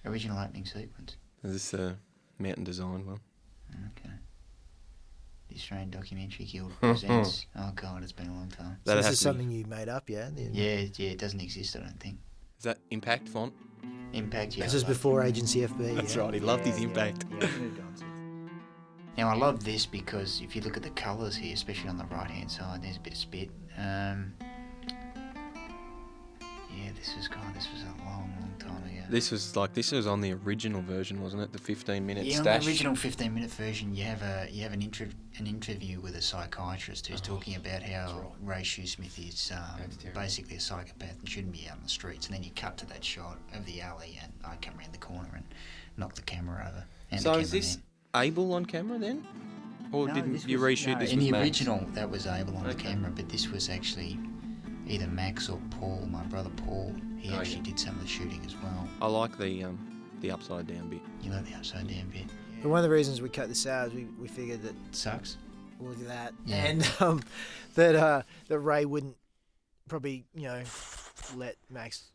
Original opening sequence. Is this the mountain design one? Okay. The Australian Documentary Guild presents. Oh God, it's been a long time. So this is something you made up, yeah? Yeah, it doesn't exist, I don't think. Is that Impact font? Impact, yeah. This is before Agency FB. That's right, he loved his Impact. Yeah, moved on since. Now I love this because if you look at the colours here, especially on the right hand side, there's a bit of spit. Yeah, this was a long time ago. This was on the original version, wasn't it? The 15-minute Yeah, stash. on the original 15-minute version, you have an interview with a psychiatrist who's talking about how Ray Shoesmith is basically a psychopath and shouldn't be out on the streets. And then you cut to that shot of the alley, and I come around the corner and knock the camera over. And So the is this Abel on camera then? Or No, didn't this you was- reshoot no, this in with the Max? original, that was Abel on the camera, but this was actually either Max or Paul, my brother Paul. He actually did some of the shooting as well. I like the upside down bit. You like the upside down bit? But one of the reasons we cut this out is we figured that Sucks. look at that, Yeah. and that Ray wouldn't probably let Max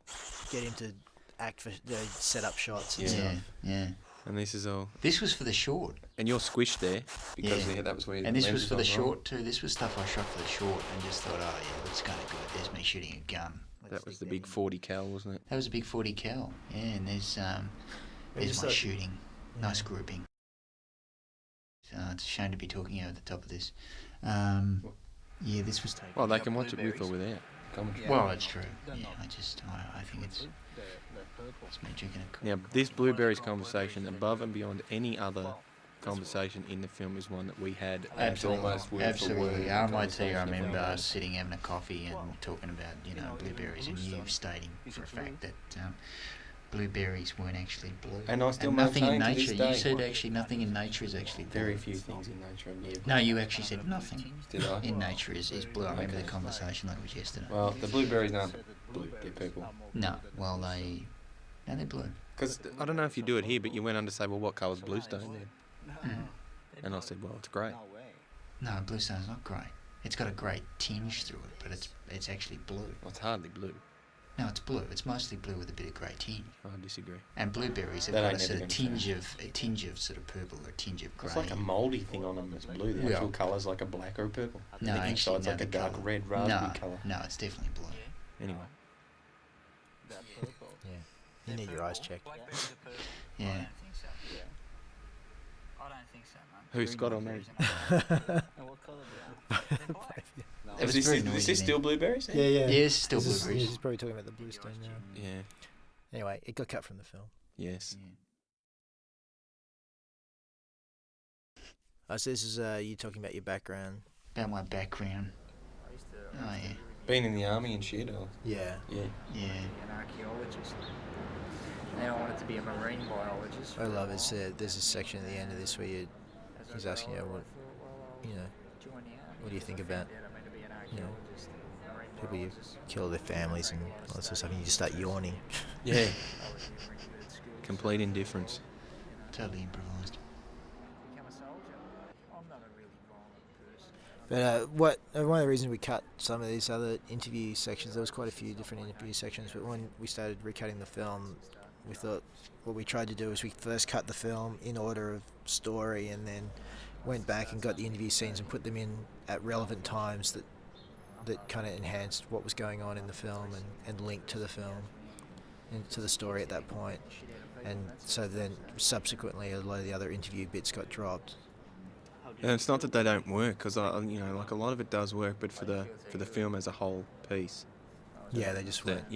get him to act for set up shots and stuff. Yeah. And this is all. This was for the short. And you're squished there because that was where. And this the was lens for the gone wrong. short too. This was stuff I shot for the short and just thought, oh yeah, looks kind of good. There's me shooting a gun. That was the big 40 cal, wasn't it? That was a big 40 cal. Yeah, and there's my shooting. Nice grouping. It's a shame to be talking over the top of this. Yeah, this was taken. Well, they can watch it with or without. Well, that's true. Yeah, I think it's me drinking a Now, this Blueberries conversation, above and beyond any other conversation in the film, is one that we had. Absolutely, almost word absolutely. for word. RMIT, I remember us sitting having a coffee and talking about blueberries, and you stating for a fact that blueberries weren't actually blue. And I still nothing in maintain to nature. this day. You said actually nothing in nature is actually blue. Very few things in nature are blue. No, you actually said nothing Did I? in nature is blue. I remember Okay. the conversation like it was yesterday. Well, the blueberries aren't blue, they're purple. No, well they're blue. Because I don't know if you do it here, but you went on to say, well, what colour's bluestone then? And I said, well, it's grey. No, bluestone's not grey. It's got a grey tinge through it, but it's actually blue. Well, it's hardly blue. No, it's blue. It's mostly blue with a bit of grey tinge. I disagree. And blueberries have That got ain't a sort never of gonna tinge of sort of purple or a tinge of grey. It's like a mouldy thing on them that's blue. The actual colour's like a black or a purple. No, the actually, inside's no, like a the dark colour. red raspberry colour. No, it's definitely blue. Anyway. Yeah, you need your eyes checked. Yeah. I don't think so, man. Who's Scott or me? It was Is very this noisy still then. Yeah. blueberries? Yeah, it's still This is- blueberries. He's probably talking about the bluestone now. Yeah. Anyway, it got cut from the film. Yes. So this is you talking about your background. About my background. Oh yeah. Been in the army and shit, or? Yeah. Yeah. Yeah. An archaeologist. And then I wanted to be a marine biologist. I love it. There's a section at the end of this where he's asking you what do you think about people you kill their families and all that sort of stuff, and you just start yawning. Yeah. Complete indifference. Totally improvised. But one of the reasons we cut some of these other interview sections, there was quite a few different interview sections, but when we started recutting the film, we thought what we tried to do is we first cut the film in order of story and then went back and got the interview scenes and put them in at relevant times that kind of enhanced what was going on in the film and linked to the film and to the story at that point. And so then subsequently a lot of the other interview bits got dropped. And it's not that they don't work, because like a lot of it does work, but for the film as a whole piece, Yeah, they just weren't.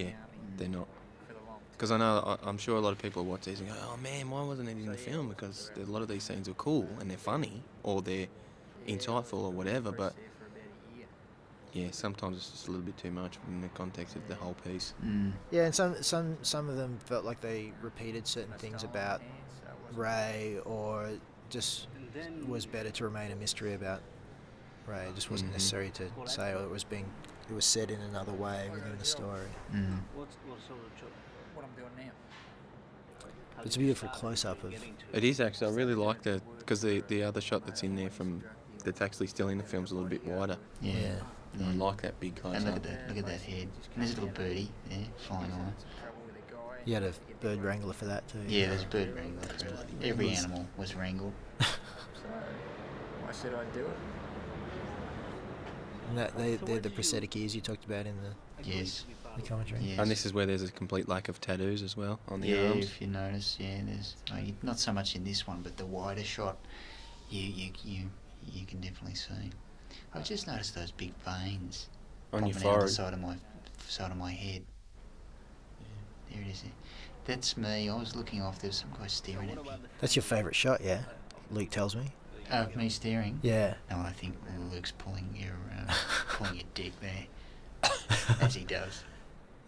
they're not. Because I'm sure a lot of people watch these and go, oh man, why wasn't it in the film? Because a lot of these scenes are cool and they're funny or they're insightful or whatever, but yeah, sometimes it's just a little bit too much in the context of the whole piece. Yeah, and some of them felt like they repeated certain things about Ray, or just was better to remain a mystery about Ray. It just wasn't necessary to say, or it was said in another way within the story. What I'm doing now. It's a beautiful close-up of. It is actually. I really like that, because the other shot that's in there that's actually still in the film's a little bit wider. Yeah. I like that big close And up. look at that head. And there's a little birdie there flying on. You had a bird wrangler for that too. Yeah, there's a bird wrangler. Every animal was wrangled. So why should I do it? And they're the prosthetic ears you talked about in the commentary. Yes. And this is where there's a complete lack of tattoos as well on the arms. If you notice, there's not so much in this one, but the wider shot, you can definitely see. I've just noticed those big veins On your popping out the forehead. side of my head. There it is. That's me. I was looking off. There's some guy staring at me. That's your favourite shot, yeah? Luke tells me. Me staring. Yeah. No, I think Luke's pulling your dick there, as he does.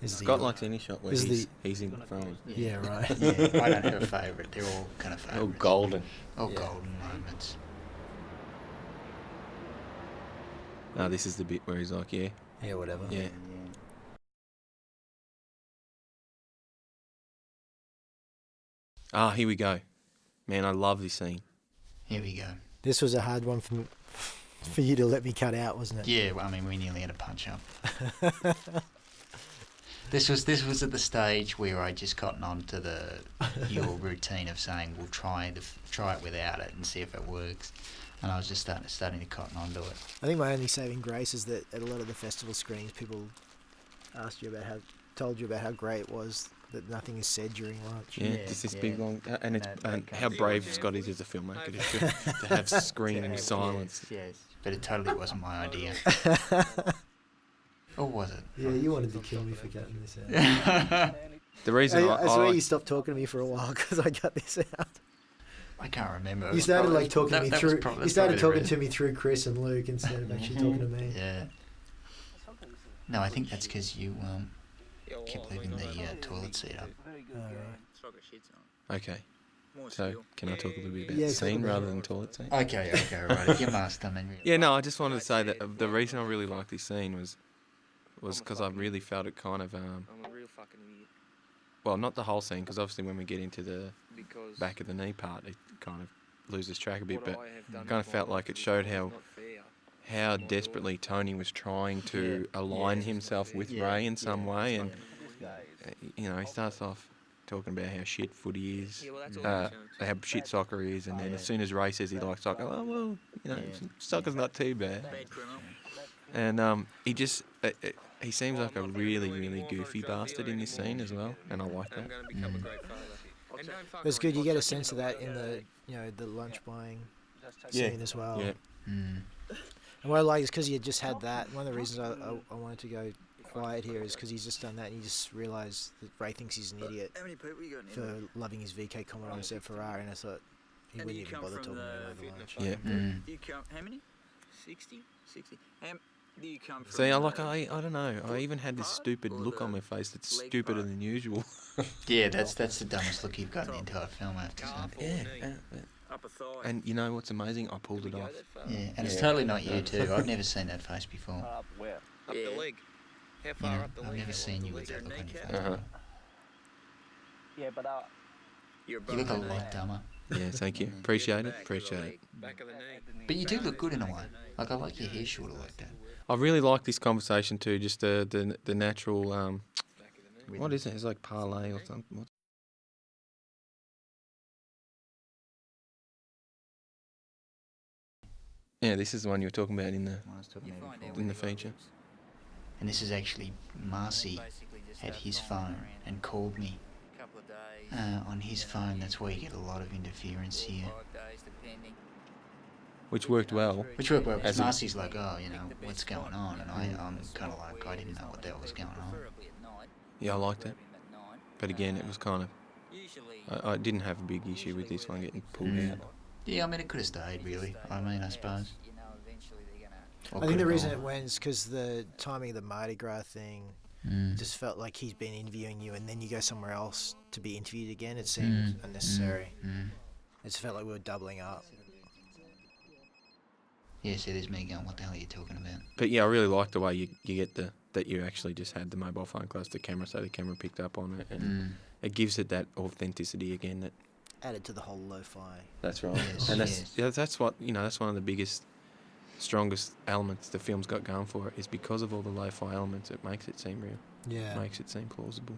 Scott likes any shot where he's in frame. Yeah, right. Yeah, I don't have a favourite. They're all kind of favourites. Oh, golden. All golden moments. No, this is the bit where he's like, yeah. Yeah, whatever. Yeah. Ah, here we go. Man, I love this scene. Here we go. This was a hard one for you to let me cut out, wasn't it? Yeah, well, I mean, we nearly had a punch up. This was at the stage where I just gotten on to your routine of saying we'll try it without it and see if it works, and I was just starting to cotton onto it. I think my only saving grace is that at a lot of the festival screenings, people told you about how great it was that nothing is said during lunch. Yeah, just this big long, and how brave Scott is as a filmmaker to have screaming silence. Yes, but it totally wasn't my idea. Or was it? Yeah, you wanted to kill me for cutting this out. The reason I swear you stopped talking to me for a while because I cut this out. I can't remember. You started talking me through. You started talking to me. me through Chris and Luke instead of actually talking to me. Yeah. No, I think that's because you kept leaving the toilet seat up. Okay. So, can I talk a little bit about Yeah, the talk scene about rather it. than toilet scene? Okay, right. If you must, I mean. Really. Yeah, no, I just wanted to say that the reason I really liked this scene was because I really felt it kind of, I'm a real fucking idiot. well, not the whole scene, because obviously when we get into the back of the knee part, it kind of loses track a bit, but kind of felt like it showed how desperately Tony was trying to align himself with Ray in some way, and he starts off talking about how shit footy is, how shit soccer is, and then as soon as Ray says he likes soccer, oh well, soccer's not too bad, and he seems like a really, really goofy bastard in this scene as well, and I like that. It's good. You get a sense of that in the lunch buying scene as well. Yeah. And what I like is because you just had that. One of the reasons I wanted to go quiet here is because he's just done that and you just realise that Ray thinks he's an idiot for loving his VK Commodore instead of Ferrari, and I thought he wouldn't even bother talking to me over lunch. Yeah. How many? 60? Do you come from See, I don't know. I even had this stupid look on my face that's stupider than usual. Yeah, that's the dumbest look you've got in the entire film, I have to say. Yeah. And you know what's amazing? I pulled it off. Yeah, and it's totally not you too. I've never seen that face before. Up the leg. How You far know, up the leg? I've never seen you with that look on your face. Uh-huh. Yeah, but You look a lot dumber. Yeah, thank you. Appreciate it. Appreciate it. back of the knee. But you do look good in a way. Like, I like your hair shorter like that. I really like this conversation too. Just the natural. What is it? It's like parlay or something. Yeah, this is the one you were talking about in the feature. And this is actually Marcy had his phone and called me on his phone. That's why you get a lot of interference here. Which worked well. Which worked well, As because a- Marcy's like, oh, what's going on? And I'm kind of like, I didn't know what the hell was going on. Yeah, I liked it. But again, it was kind of. I didn't have a big issue with this one getting pulled out. Yeah, I mean, it could have stayed, really. I suppose. Or I think the could've reason it gone. went is because the timing of the Mardi Gras thing just felt like he's been interviewing you and then you go somewhere else to be interviewed again. It seemed unnecessary. It just felt like we were doubling up. Yeah, see, there's me going, what the hell are you talking about? But yeah, I really like the way you get that you actually just had the mobile phone close to the camera, so the camera picked up on it, and it gives it that authenticity again. That Added to the whole lo-fi. that's right, Yes, and that's what that's one of the biggest, strongest elements the film's got going for it is because of all the lo-fi elements. It makes it seem real. Yeah. Makes it seem plausible.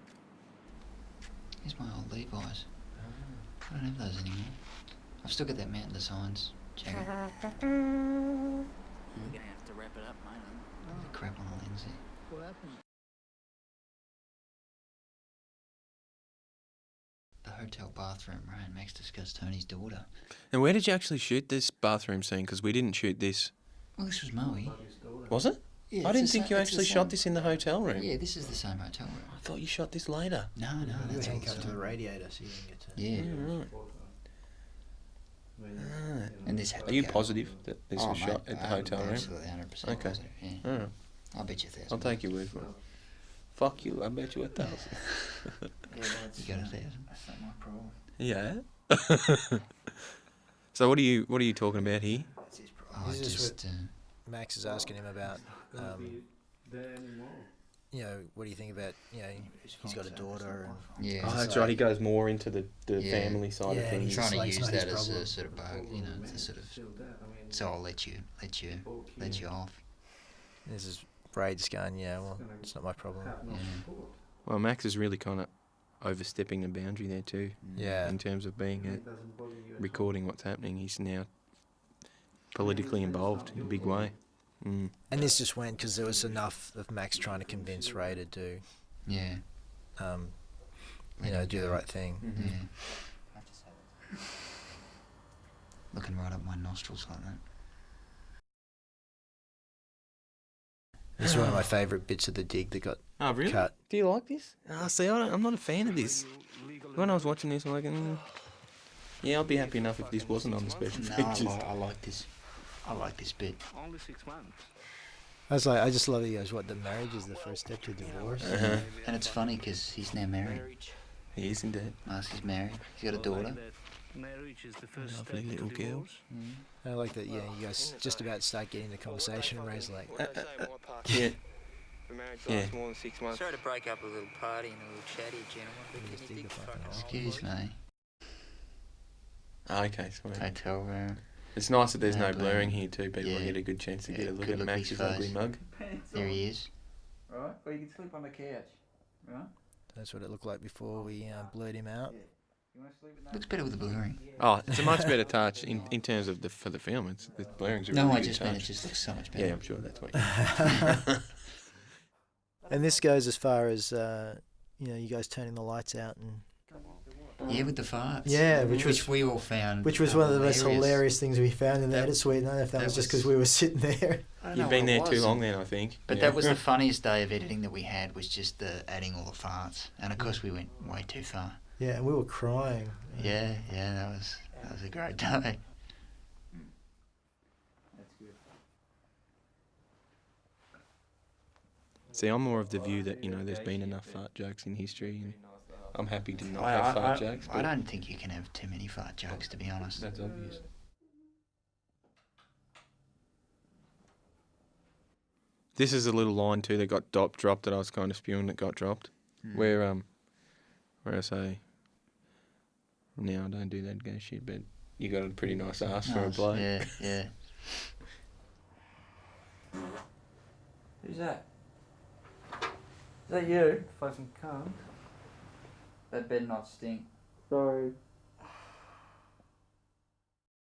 Here's my old Levi's. I don't have those anymore. I've still got that Mountain Designs jacket. You're gonna have to wrap it up, mate. The crap on the Lindsay. What happened? The hotel bathroom, right? Max discussed Tony's daughter. And where did you actually shoot this bathroom scene? Because we didn't shoot this. Well, this was Maui. Was it? Yeah, I it's didn't the think you same- it's the actually shot same- this in the hotel room. Yeah, this is the same hotel room. I thought you shot this later. No, You were that's all handcuffed the to the same. radiator, so you didn't get to. Yeah. Right. Ah. And this had Are to you go. positive that this was mate, shot at the hotel room? Absolutely, 100% Okay. positive. Yeah. All right. I'll bet you 1,000. I'll take your word for it. Fuck you, I bet you 1,000. Yeah, that's, You got 1,000. that's not my problem. Yeah. So what are you talking about here? That's his problem. Oh, This is just, Max is asking him about, you know, what do you think about, you know, he's got a daughter and yeah. Oh, It's that's like- right. He goes more into the Yeah. family side Yeah, of and things. trying to like, it's use not his that as problem. a sort of bug, you know, to sort of. So I'll let you off. this is Ray just going, yeah, well, it's not my problem. Yeah. Well, Max is really kind of overstepping the boundary there too. Yeah. In terms of being recording what's happening, he's now politically involved in a big way. Mm. And this just went because there was enough of Max trying to convince Ray to do, Yeah. you know, do the right thing. Yeah. Looking right up my nostrils like that. This is one of my favourite bits of the dig that got Oh, really? cut. Do you like this? Ah, see, I'm not a fan of this. When I was watching this, I'm like, yeah, I'll be happy enough if this wasn't on the special No, features. I like this. I like this bit. Only 6 months. I just love that he goes, what, the marriage is the first step to divorce? Uh-huh. And it's funny because he's now married. He is indeed. He's married. He's got a daughter. Marriage is the first Lovely step little to girl. divorce. I like that, yeah, you guys just about start getting the conversation and Ray's like, Yeah. The marriage Yeah. lasts more than 6 months. Sorry to break up a little party and a little chatty, gentlemen, but Just can you dig dig the the fucking fucking hole. Excuse me. Oh, okay, sweet. Hotel room. It's nice that there's No no blurring. blurring here too. People Yeah. get a good chance to Yeah, get a look good at look at his Max's ugly face. mug. There he is. Right? Or you can sleep on the couch. Right? that's what it looked like before we blurred him out. You want to sleep with that? Looks better with the blurring. Oh, it's a much better touch in terms of for the film. It's the blurring's a No, really I good just meant it touch. just looks so much better. Yeah, I'm sure that's what. And this goes as far as, you know, you guys turning the lights out and Yeah, with the farts. Yeah, which was- we all found. which was one of the most hilarious things we found in the That- edit suite. I don't know if that that was just was- because we were sitting there. I don't know You've been what it there too was. long then, I think. But Yeah. that was the funniest day of editing that we had, was just the adding all the farts. And of course we went way too far. Yeah, and we were crying. Yeah, that was a great day. That's good. See, I'm more of the view that, you know, there's been enough fart jokes in history, and I'm happy to not have fart jokes. I But don't think you can have too many fart jokes, to be honest. that's obvious. This is a little line too that got dropped that I was kind of spewing that got dropped. Where I say, now I don't do that gay shit, but you got a pretty nice ass for a Nice, bloke. Yeah. Who's that? Is that you? Fucking cunt. That better not stink. Sorry.